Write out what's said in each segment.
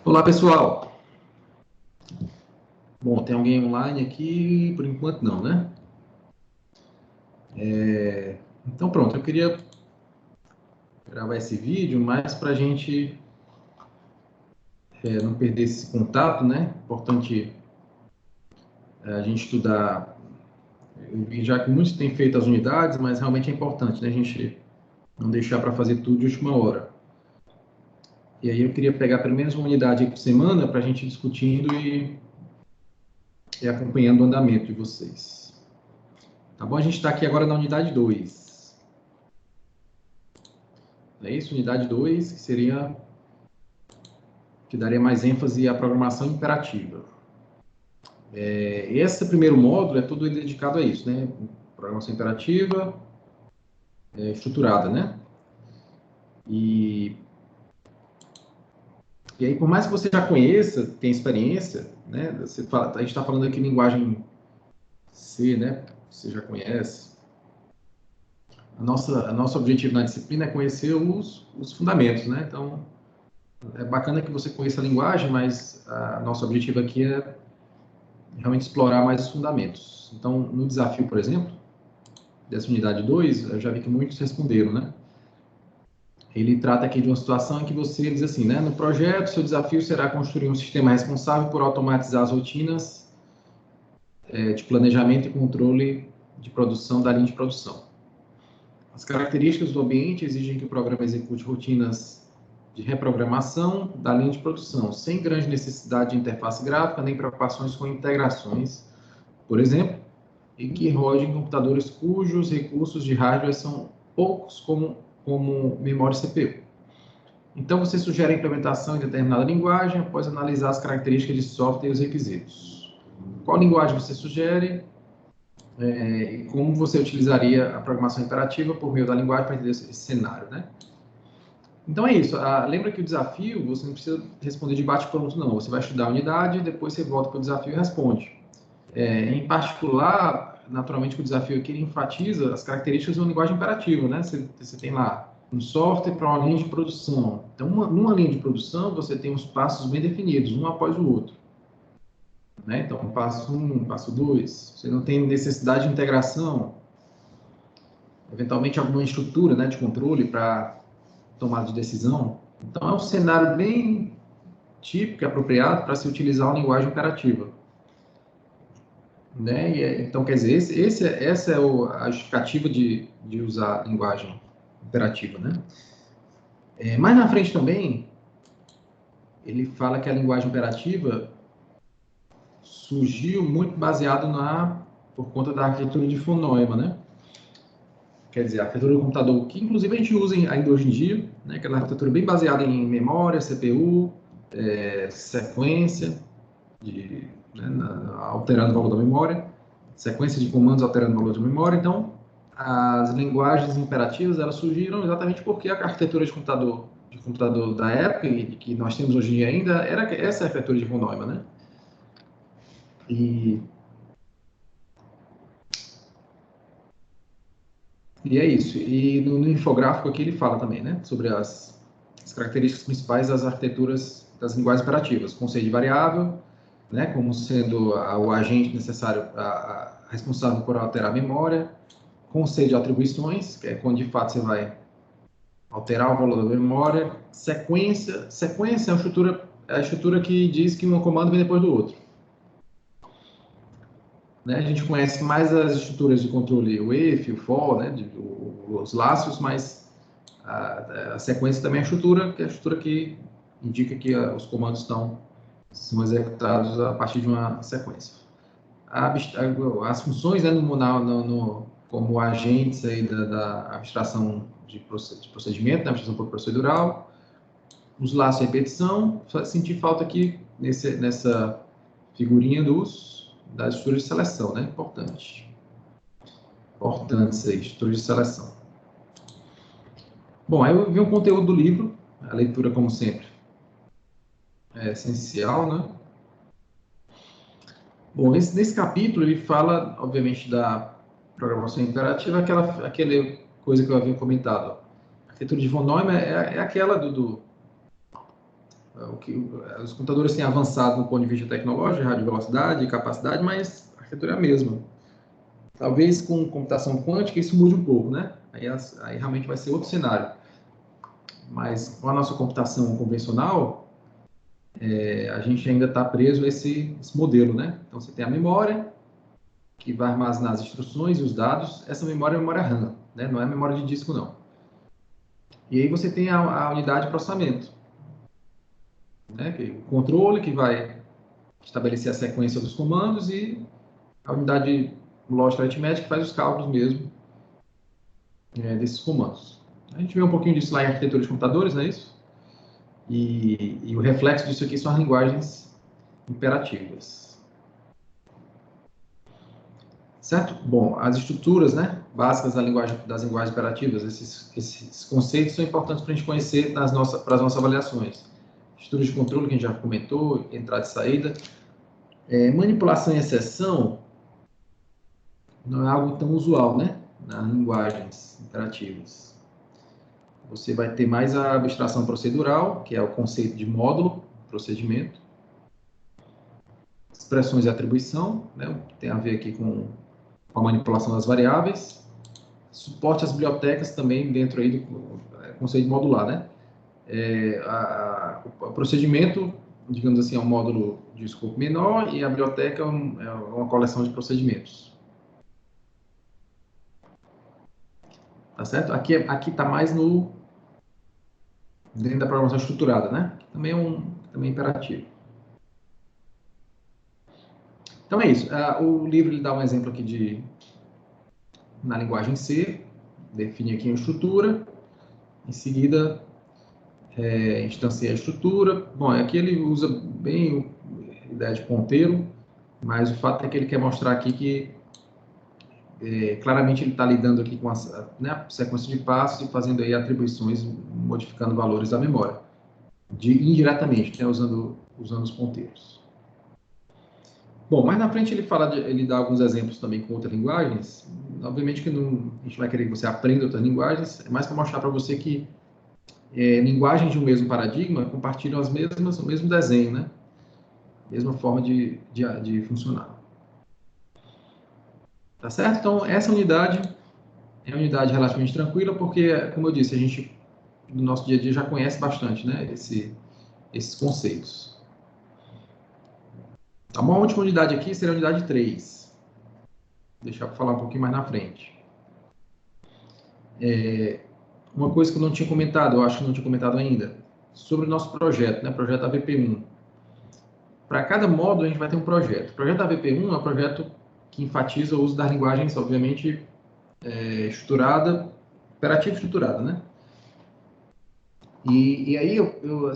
Olá, pessoal. Bom, tem alguém online aqui? Por enquanto não, né? Então pronto, eu queria gravar esse vídeo mais para a gente não perder esse contato, né? Importante a gente estudar. Eu vi já que muitos têm feito as unidades, mas realmente é importante, né? A gente não deixar para fazer tudo de última hora. E aí eu queria pegar pelo menos uma unidade aí por semana para a gente ir discutindo e acompanhando o andamento de vocês. Tá bom? A gente está aqui agora na unidade 2. É isso? Unidade 2, que daria mais ênfase à programação imperativa. Esse primeiro módulo é todo dedicado a isso, né? Programação imperativa estruturada, né? E aí, por mais que você já conheça, tenha experiência, né? A gente está falando aqui linguagem C, né? Você já conhece. Nosso objetivo na disciplina é conhecer os fundamentos, né? Então, é bacana que você conheça a linguagem, mas nosso objetivo aqui é realmente explorar mais os fundamentos. Então, no desafio, por exemplo, dessa unidade 2, eu já vi que muitos responderam, né? Ele trata aqui de uma situação em que você diz assim, né? No projeto, seu desafio será construir um sistema responsável por automatizar as rotinas de planejamento e controle de produção da linha de produção. As características do ambiente exigem que o programa execute rotinas de reprogramação da linha de produção, sem grande necessidade de interface gráfica, nem preocupações com integrações, por exemplo, e que rode em computadores cujos recursos de hardware são poucos, como memória CPU. Então, você sugere a implementação em determinada linguagem após analisar as características de software e os requisitos. Qual linguagem você sugere e como você utilizaria a programação imperativa por meio da linguagem para entender esse cenário, né? Então é isso. Lembra que o desafio, você não precisa responder de bate-pronto, não. Você vai estudar a unidade, depois você volta para o desafio e responde. Em particular, naturalmente, o desafio aqui ele enfatiza as características de uma linguagem imperativa, né? Você tem lá um software para uma linha de produção. Então, numa linha de produção, você tem os passos bem definidos, um após o outro. Né? Então, passo 1, passo 2. Você não tem necessidade de integração, eventualmente alguma estrutura, né, de controle para tomada de decisão. Então, é um cenário bem típico e apropriado para se utilizar uma linguagem imperativa. Né? Então, quer dizer, essa é a justificativa de usar a linguagem imperativa. Né? Mais na frente também, ele fala que a linguagem imperativa surgiu muito baseado por conta da arquitetura de von Neumann, né? Quer dizer, a arquitetura do computador, que inclusive a gente usa ainda hoje em dia, né? Aquela arquitetura bem baseada em memória, CPU, sequência, alterando o valor da memória, sequência de comandos alterando o valor da memória. Então, as linguagens imperativas elas surgiram exatamente porque a arquitetura de computador da época e que nós temos hoje em dia ainda era essa arquitetura de von Neumann, né? E é isso. E no infográfico aqui ele fala também, né, sobre as características principais das arquiteturas das linguagens imperativas, conceito de variável, né, como sendo o agente necessário, responsável por alterar a memória, conceito de atribuições, que é quando de fato você vai alterar o valor da memória, sequência é a estrutura que diz que um comando vem depois do outro. Né? A gente conhece mais as estruturas de controle, o if, o for, né, os laços, mas a sequência também é a estrutura que indica que os comandos são executados a partir de uma sequência. As funções, né, como agentes aí da abstração de procedimento, da abstração procedural, os laços de repetição, senti falta aqui nessa figurinha das estruturas de seleção, né? Importante isso aí, estruturas de seleção. Bom, aí eu vi um conteúdo do livro, a leitura, como sempre, é essencial, né? Bom, nesse capítulo ele fala, obviamente, da programação imperativa, aquela coisa que eu havia comentado. A arquitetura de von Neumann é aquela Os computadores têm avançado no ponto de vista tecnológico, rádio velocidade e capacidade, mas a arquitetura é a mesma. Talvez com computação quântica isso mude um pouco, né? Aí realmente vai ser outro cenário. Mas com a nossa computação convencional, a gente ainda está preso a esse modelo, né? Então você tem a memória, que vai armazenar as instruções e os dados. Essa memória é a memória RAM, né? Não é memória de disco, não. E aí você tem a unidade de processamento, né? O controle, que vai estabelecer a sequência dos comandos, e a unidade lógica aritmética, que faz os cálculos mesmo desses comandos. A gente vê um pouquinho disso lá em arquitetura de computadores, não é isso? E o reflexo disso aqui são as linguagens imperativas. Certo? Bom, as estruturas, né, básicas das linguagens imperativas, esses conceitos são importantes para a gente conhecer para as nossas avaliações. Estruturas de controle, que a gente já comentou, entrada e saída. Manipulação e exceção não é algo tão usual, né, nas linguagens imperativas. Você vai ter mais a abstração procedural, que é o conceito de módulo, procedimento. Expressões e atribuição, né, que tem a ver aqui com a manipulação das variáveis. Suporte às bibliotecas também dentro aí do conceito modular, né? O procedimento, digamos assim, é um módulo de escopo menor, e a biblioteca é uma coleção de procedimentos. Tá certo? Aqui está mais dentro da programação estruturada, né? Também também é imperativo. Então é isso. O livro ele dá um exemplo aqui na linguagem C, define aqui uma estrutura, em seguida instancia a estrutura. Bom, aqui ele usa bem a ideia de ponteiro, mas o fato é que ele quer mostrar aqui que claramente ele está lidando aqui com a sequência de passos e fazendo aí atribuições, modificando valores da memória, indiretamente, né, usando os ponteiros. Bom, mais na frente ele dá alguns exemplos também com outras linguagens. Obviamente que a gente vai querer que você aprenda outras linguagens, é mais para mostrar para você que linguagens de um mesmo paradigma compartilham o mesmo desenho, né? Mesma forma de funcionar. Tá certo? Então, essa unidade é uma unidade relativamente tranquila, porque, como eu disse, a gente, no nosso dia a dia, já conhece bastante, né? Esses conceitos. Tá bom? A última unidade aqui será a unidade 3. Vou deixar para falar um pouquinho mais na frente. Uma coisa que eu não tinha comentado, eu acho que não tinha comentado ainda, sobre o nosso projeto, né? Projeto AVP1. Para cada módulo, a gente vai ter um projeto. O projeto AVP1 é um projeto que enfatiza o uso das linguagens, obviamente, estruturada, operativa estruturada, né? E aí, eu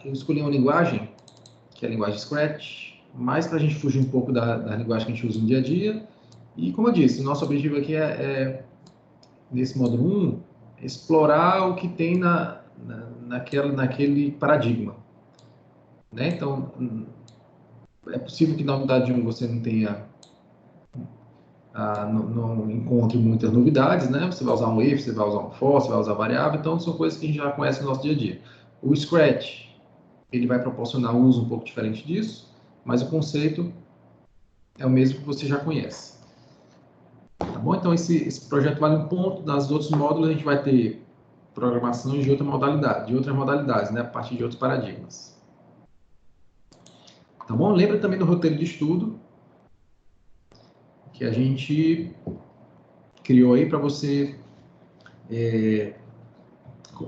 escolhi uma linguagem, que é a linguagem Scratch, mais para a gente fugir um pouco da linguagem que a gente usa no dia a dia. E, como eu disse, o nosso objetivo aqui nesse módulo 1, explorar o que tem naquele paradigma. Né? Então, é possível que na unidade 1 você não tenha, não encontre muitas novidades, né? Você vai usar um if, você vai usar um for, você vai usar variável, então são coisas que a gente já conhece no nosso dia a dia. O Scratch, ele vai proporcionar um uso um pouco diferente disso, mas o conceito é o mesmo que você já conhece. Tá bom? Então, esse projeto vale um ponto. Nos outros módulos, a gente vai ter programações de outras modalidades, né? A partir de outros paradigmas. Tá bom? Lembra também do roteiro de estudo, que a gente criou aí para você,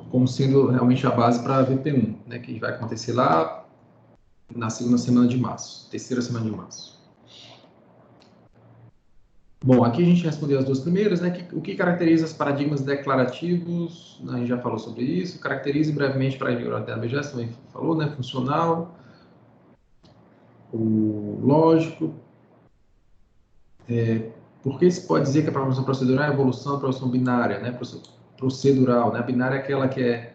como sendo realmente a base para a VP1, né? Que vai acontecer lá na segunda semana de março, terceira semana de março. Bom, aqui a gente respondeu as duas primeiras, né? O que caracteriza os paradigmas declarativos? A gente já falou sobre isso. Caracterize brevemente para a BGS, também falou, né? Funcional, o lógico. Por que se pode dizer que a programação procedural é a evolução da programação binária, né? Procedural, né? A binária é aquela que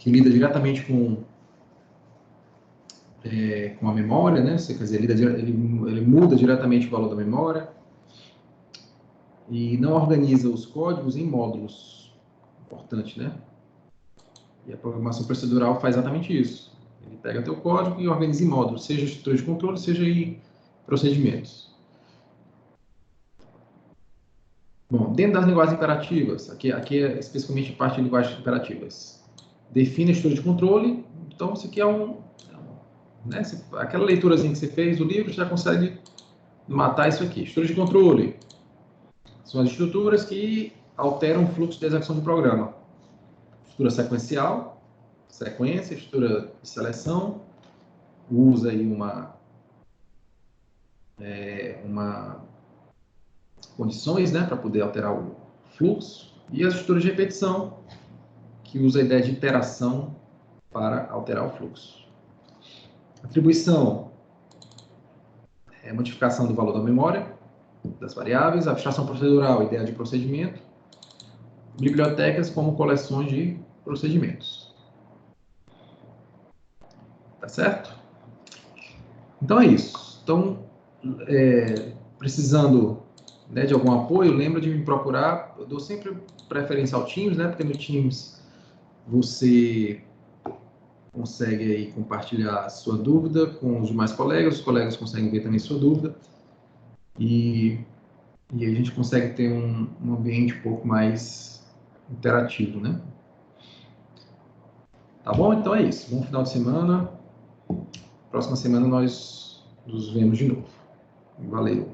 lida diretamente com a memória, né? Quer dizer, ele muda diretamente o valor da memória e não organiza os códigos em módulos. Importante, né? E a programação procedural faz exatamente isso. Ele pega teu código e organiza em módulos, seja estrutura de controle, seja em procedimentos. Bom, dentro das linguagens imperativas, aqui é especificamente a parte de linguagens imperativas. Define a estrutura de controle. Então, isso aqui é né, aquela leiturazinha que você fez do livro, você já consegue matar isso aqui. Estrutura de controle são as estruturas que alteram o fluxo de execução do programa. Estrutura sequencial, sequência, estrutura de seleção, usa aí uma condições, né, para poder alterar o fluxo, e as estruturas de repetição, que usa a ideia de iteração para alterar o fluxo. Atribuição é a modificação do valor da memória, das variáveis. Abstração procedural, ideia de procedimento. Bibliotecas como coleções de procedimentos. Tá certo? Então é isso. Então, precisando, né, de algum apoio, lembra de me procurar. Eu dou sempre preferência ao Teams, né, porque no Teams você consegue aí compartilhar a sua dúvida com os demais colegas, os colegas conseguem ver também a sua dúvida, e a gente consegue ter um ambiente um pouco mais interativo, né? Tá bom? Então é isso. Bom final de semana. Próxima semana nós nos vemos de novo. Valeu!